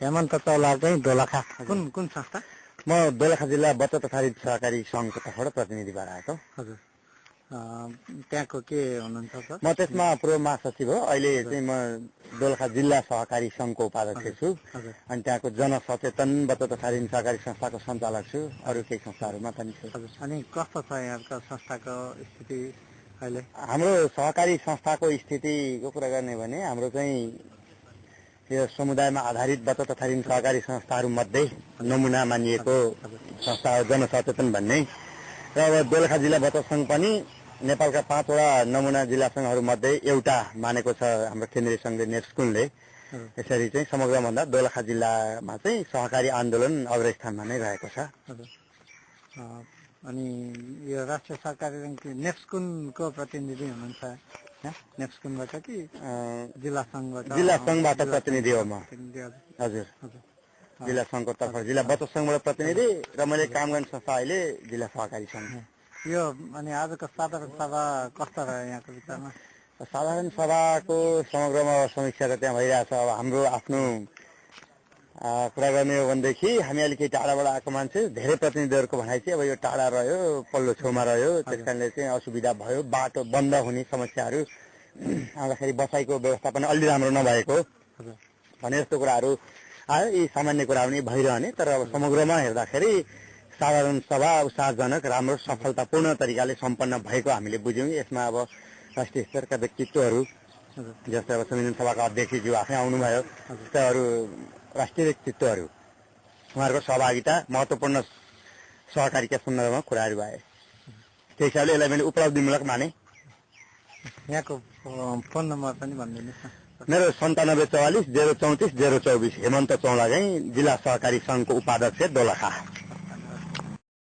हेमन्त चौलाल चाहिँ दोलखा कुन कुन संस्था? म दोलखा जिल्ला बचत तथा ऋण सहकारी सङ्घको तर्फबाट प्रतिनिधि भएर आएको। हजुर, त्यहाँको के हुनुहुन्छ सर? म त्यसमा पूर्व महासचिव हो। अहिले चाहिँ म दोलखा जिल्ला सहकारी सङ्घको उपाध्यक्ष छु। अनि त्यहाँको जनसचेतन बचत तथा ऋण सहकारी संस्थाको सञ्चालक छु। अरू केही संस्थाहरूमा पनि छु। अनि कस्तो छ यहाँको संस्थाको स्थिति अहिले? हाम्रो सहकारी संस्थाको स्थितिको कुरा गर्ने भने हाम्रो चाहिँ यो समुदायमा आधारित बचत तथा ऋण सहकारी संस्थाहरू मध्ये नमुना मानिएको संस्था हो जनसचेतन भन्ने। र अब दोलखा जिल्ला बचत सङ्घ पनि नेपालका 5 वटा नमुना जिल्ला सङ्घहरू मध्ये एउटा मानेको छ हाम्रो केन्द्रीय सङ्घले नेप्स्कुनले। यसरी चाहिँ समग्रभन्दा दोलखा जिल्लामा चाहिँ सहकारी आन्दोलन अग्रस्थानमा नै रहेको छ। अनि यो राष्ट्रिय सहकारी नेप्स्कुनको प्रतिनिधि हुनुहुन्छ? नेप्स्कुनबाट कि जिल्ला सङ्घबाट? जिल्ला सङ्घबाट प्रतिनिधि हो म। हजुर, जिल्ला सङ्घको तर्फबाट जिल्ला बचत सङ्घबाट प्रतिनिधि र मैले काम गर्ने संस्था अहिले जिल्ला सहकारी सङ्घ। यो अनि आजको साधारण सभा कस्तो रह्यो यहाँको विचारमा? साधारण सभाको समग्रमा समीक्षा त त्यहाँ भइरहेछ। अब हाम्रो आफ्नो कुरा गर्ने हो भनेदेखि हामी अलिकति टाढाबाट आएको मान्छे, धेरै प्रतिनिधिहरूको भनाइ चाहिँ अब यो टाढा रह्यो, पल्लो छेउमा रह्यो, त्यस कारणले चाहिँ असुविधा भयो। बाटो बन्द हुने समस्याहरू आउँदाखेरि बसाइको व्यवस्था पनि अलि राम्रो नभएको भने जस्तो कुराहरू आयो। यी सामान्य कुरा पनि भइरहने, तर अब समग्रमा हेर्दाखेरि साधारण सभा उत्साहजनक राम्रो सफलतापूर्ण तरिकाले सम्पन्न भएको हामीले बुझ्यौँ। यसमा अब राष्ट्रिय स्तरका व्यक्तित्वहरू जस्तै अब संविधान सभाका अध्यक्षज्यू आफै आउनुभयो, जस्तै अरू राष्ट्रिय व्यक्तित्वहरू उहाँहरूको सहभागिता महत्त्वपूर्ण सहकारीका सन्दर्भमा कुराहरू आए। त्यही हिसाबले यसलाई मैले उपलब्धिमूलक माने। यहाँको फोन नम्बर पनि भनिदिनुहोस् न। मेरो 9744 034 024 हेमन्त चौलागाई जिल्ला सहकारी सङ्घको उपाध्यक्ष दोलखा।